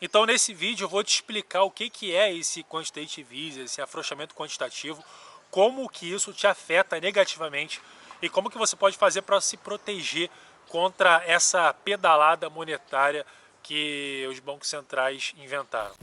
Então nesse vídeo eu vou te explicar o que é esse quantitative easing, esse afrouxamento quantitativo, como que isso te afeta negativamente e como que você pode fazer para se proteger contra essa pedalada monetária que os bancos centrais inventaram.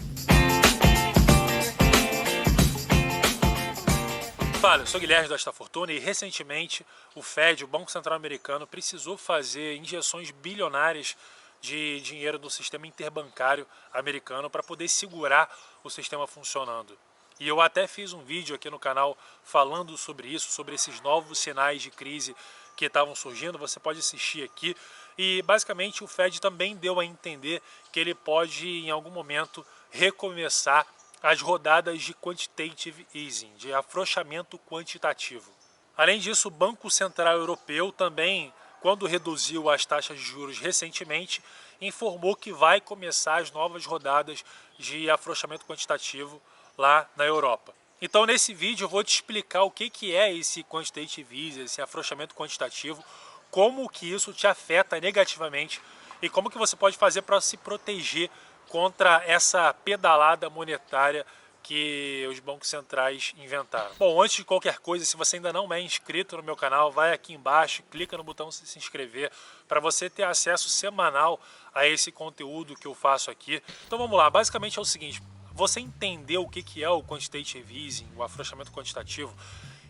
Fala, eu sou Guilherme da Fortuna e recentemente o Fed, o Banco Central Americano, precisou fazer injeções bilionárias de dinheiro no sistema interbancário americano para poder segurar o sistema funcionando. E eu até fiz um vídeo aqui no canal falando sobre isso, sobre esses novos sinais de crise que estavam surgindo, você pode assistir aqui. E basicamente o Fed também deu a entender que ele pode em algum momento recomeçar as rodadas de quantitative easing, de afrouxamento quantitativo. Além disso, o Banco Central Europeu também, quando reduziu as taxas de juros recentemente, informou que vai começar as novas rodadas de afrouxamento quantitativo lá na Europa. Então nesse vídeo eu vou te explicar o que é esse quantitative easing, esse afrouxamento quantitativo, como que isso te afeta negativamente e como que você pode fazer para se proteger contra essa pedalada monetária que os bancos centrais inventaram. Bom, antes de qualquer coisa, se você ainda não é inscrito no meu canal, vai aqui embaixo, clica no botão se inscrever para você ter acesso semanal a esse conteúdo que eu faço aqui. Então vamos lá, basicamente é o seguinte, você entender o que é o quantitative easing, o afrouxamento quantitativo,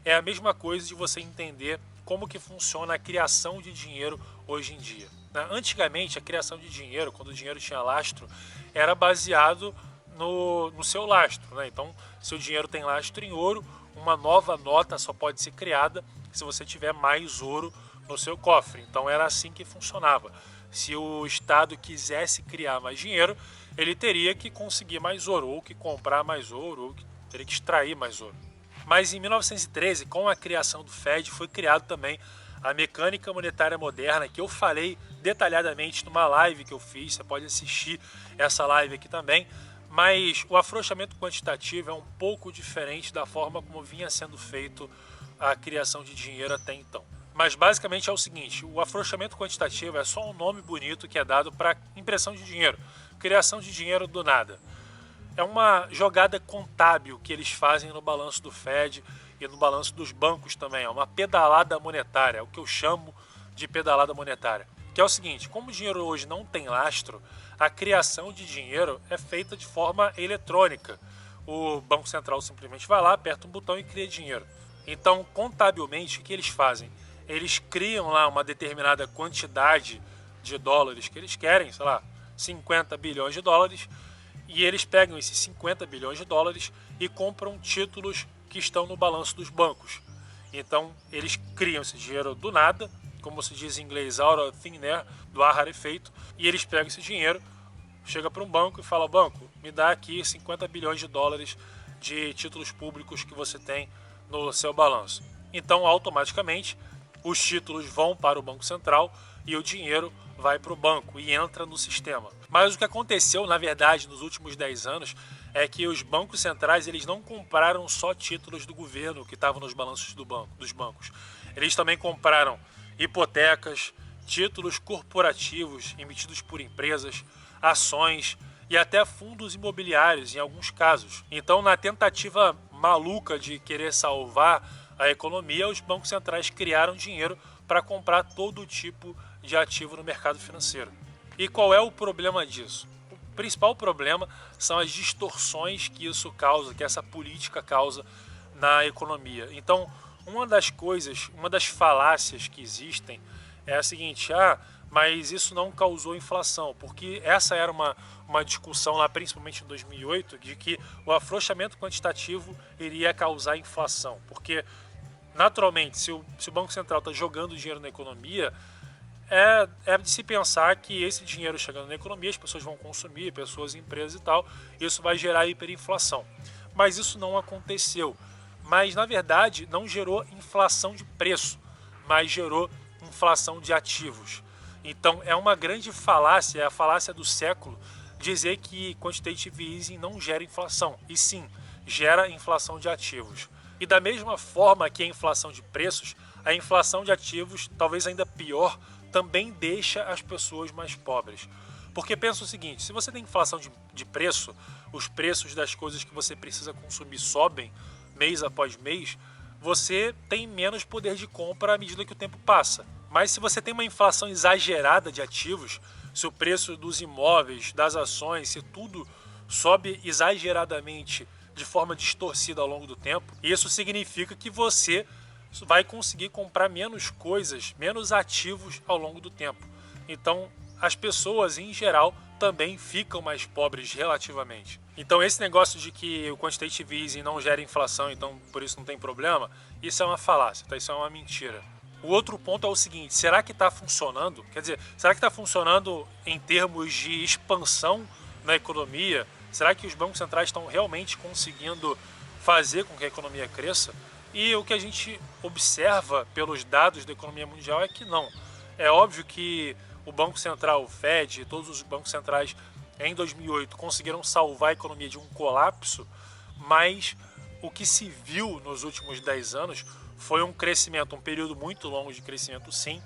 é a mesma coisa de você entender como que funciona a criação de dinheiro hoje em dia. Antigamente, a criação de dinheiro, quando o dinheiro tinha lastro, era baseado no seu lastro. Então, se o dinheiro tem lastro em ouro, uma nova nota só pode ser criada se você tiver mais ouro no seu cofre. Então, era assim que funcionava. Se o Estado quisesse criar mais dinheiro, ele teria que conseguir mais ouro, ou que comprar mais ouro, ou que teria que extrair mais ouro. Mas em 1913, com a criação do Fed, foi criado também a mecânica monetária moderna, que eu falei detalhadamente numa live que eu fiz, você pode assistir essa live aqui também, mas o afrouxamento quantitativo é um pouco diferente da forma como vinha sendo feito a criação de dinheiro até então. Mas basicamente é o seguinte, o afrouxamento quantitativo é só um nome bonito que é dado para impressão de dinheiro, criação de dinheiro do nada. É uma jogada contábil que eles fazem no balanço do Fed e no balanço dos bancos também. É uma pedalada monetária, é o que eu chamo de pedalada monetária. Que é o seguinte, como o dinheiro hoje não tem lastro, a criação de dinheiro é feita de forma eletrônica. O Banco Central simplesmente vai lá, aperta um botão e cria dinheiro. Então, contabilmente, o que eles fazem? Eles criam lá uma determinada quantidade de dólares que eles querem, sei lá, 50 bilhões de dólares, e eles pegam esses 50 bilhões de dólares e compram títulos que estão no balanço dos bancos. Então eles criam esse dinheiro do nada, como se diz em inglês, out of thin air, do ar rarefeito, e eles pegam esse dinheiro, chega para um banco e fala, banco, me dá aqui 50 bilhões de dólares de títulos públicos que você tem no seu balanço. Então automaticamente os títulos vão para o Banco Central e o dinheiro vai para o banco e entra no sistema. Mas o que aconteceu, na verdade, nos últimos 10 anos, é que os bancos centrais eles não compraram só títulos do governo que estavam nos balanços dos bancos. Eles também compraram hipotecas, títulos corporativos emitidos por empresas, ações e até fundos imobiliários em alguns casos. Então, na tentativa maluca de querer salvar a economia, os bancos centrais criaram dinheiro para comprar todo tipo de ativo no mercado financeiro. E qual é o problema disso? O principal problema são as distorções que isso causa, que essa política causa na economia. Então, uma das falácias que existem é a seguinte, mas isso não causou inflação, porque essa era uma discussão lá, principalmente em 2008, de que o afrouxamento quantitativo iria causar inflação, porque naturalmente, se o Banco Central está jogando dinheiro na economia, é de se pensar que esse dinheiro chegando na economia, as pessoas vão consumir, pessoas, empresas e tal, isso vai gerar hiperinflação. Mas isso não aconteceu. Mas, na verdade, não gerou inflação de preço, mas gerou inflação de ativos. Então, é uma grande falácia, é a falácia do século, dizer que quantitative easing não gera inflação. E sim, gera inflação de ativos. E da mesma forma que a inflação de preços, a inflação de ativos, talvez ainda pior, também deixa as pessoas mais pobres. Porque pensa o seguinte, se você tem inflação de preço, os preços das coisas que você precisa consumir sobem mês após mês, você tem menos poder de compra à medida que o tempo passa. Mas se você tem uma inflação exagerada de ativos, se o preço dos imóveis, das ações, se tudo sobe exageradamente de forma distorcida ao longo do tempo, isso significa que você vai conseguir comprar menos coisas, menos ativos ao longo do tempo. Então, as pessoas, em geral, também ficam mais pobres relativamente. Então, esse negócio de que o quantitative easing não gera inflação, então por isso não tem problema, isso é uma falácia, tá? Isso é uma mentira. O outro ponto é o seguinte, será que está funcionando? Quer dizer, será que está funcionando em termos de expansão na economia? Será que os bancos centrais estão realmente conseguindo fazer com que a economia cresça? E o que a gente observa pelos dados da economia mundial é que não. É óbvio que o Banco Central, o Fed, todos os bancos centrais em 2008 conseguiram salvar a economia de um colapso, mas o que se viu nos últimos 10 anos foi um crescimento, um período muito longo de crescimento sim,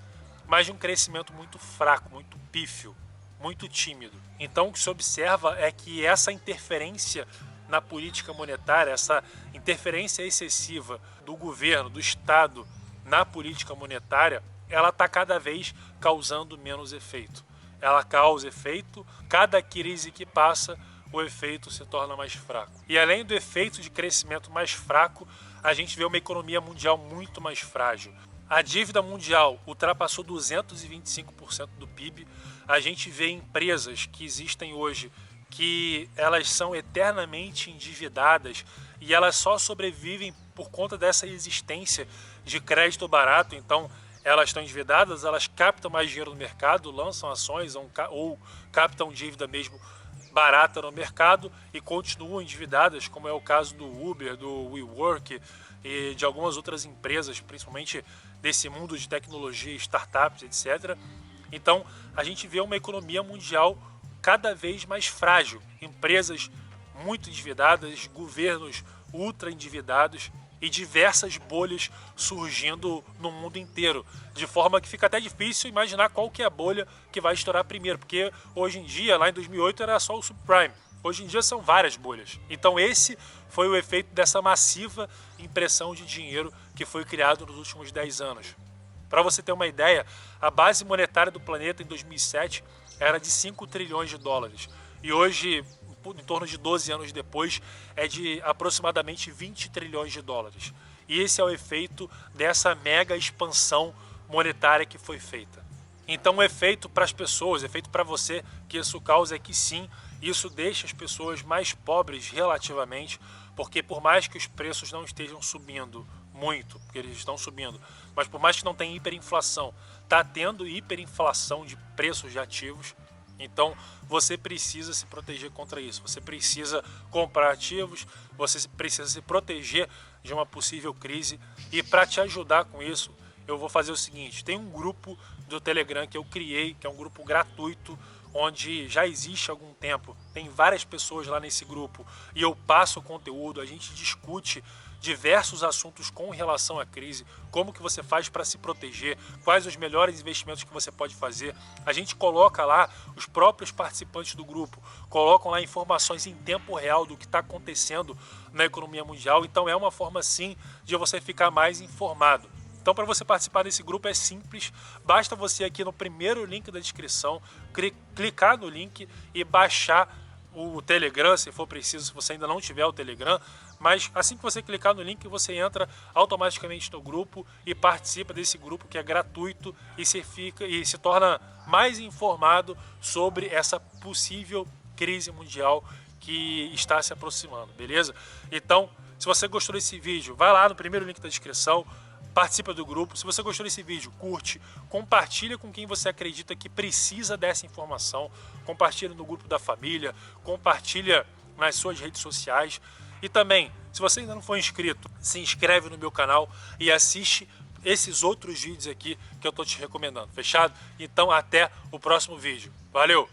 mas de um crescimento muito fraco, muito pífio, muito tímido. Então o que se observa é que essa interferência na política monetária, essa interferência excessiva do governo, do Estado na política monetária, ela está cada vez causando menos efeito. Ela causa efeito, cada crise que passa, o efeito se torna mais fraco. E além do efeito de crescimento mais fraco, a gente vê uma economia mundial muito mais frágil. A dívida mundial ultrapassou 225% do PIB. A gente vê empresas que existem hoje que elas são eternamente endividadas e elas só sobrevivem por conta dessa existência de crédito barato. Então, elas estão endividadas, elas captam mais dinheiro no mercado, lançam ações ou captam dívida mesmo barata no mercado e continuam endividadas, como é o caso do Uber, do WeWork e de algumas outras empresas, principalmente desse mundo de tecnologia, startups, etc. Então, a gente vê uma economia mundial cada vez mais frágil, empresas muito endividadas, governos ultra endividados e diversas bolhas surgindo no mundo inteiro, de forma que fica até difícil imaginar qual que é a bolha que vai estourar primeiro, porque hoje em dia, lá em 2008, era só o subprime. Hoje em dia são várias bolhas. Então esse foi o efeito dessa massiva impressão de dinheiro que foi criado nos últimos 10 anos. Para você ter uma ideia, a base monetária do planeta em 2007 era de 5 trilhões de dólares. E hoje, em torno de 12 anos depois, é de aproximadamente 20 trilhões de dólares. E esse é o efeito dessa mega expansão monetária que foi feita. Então o efeito para as pessoas, o efeito para você que isso causa é que sim, isso deixa as pessoas mais pobres relativamente, porque por mais que os preços não estejam subindo muito, porque eles estão subindo, mas por mais que não tenha hiperinflação, está tendo hiperinflação de preços de ativos. Então você precisa se proteger contra isso, você precisa comprar ativos, você precisa se proteger de uma possível crise. E para te ajudar com isso, eu vou fazer o seguinte, tem um grupo do Telegram que eu criei, que é um grupo gratuito, onde já existe há algum tempo, tem várias pessoas lá nesse grupo e eu passo o conteúdo, a gente discute diversos assuntos com relação à crise, como que você faz para se proteger, quais os melhores investimentos que você pode fazer. A gente coloca lá, os próprios participantes do grupo colocam lá informações em tempo real do que está acontecendo na economia mundial, então é uma forma sim de você ficar mais informado. Então, para você participar desse grupo é simples, basta você aqui no primeiro link da descrição, clicar no link e baixar o Telegram, se for preciso, se você ainda não tiver o Telegram, mas assim que você clicar no link, você entra automaticamente no grupo e participa desse grupo que é gratuito e se torna mais informado sobre essa possível crise mundial que está se aproximando, beleza? Então, se você gostou desse vídeo, vai lá no primeiro link da descrição, participa do grupo. Se você gostou desse vídeo, curte, compartilha com quem você acredita que precisa dessa informação, compartilha no grupo da família, compartilha nas suas redes sociais e também, se você ainda não for inscrito, se inscreve no meu canal e assiste esses outros vídeos aqui que eu estou te recomendando, fechado? Então até o próximo vídeo. Valeu!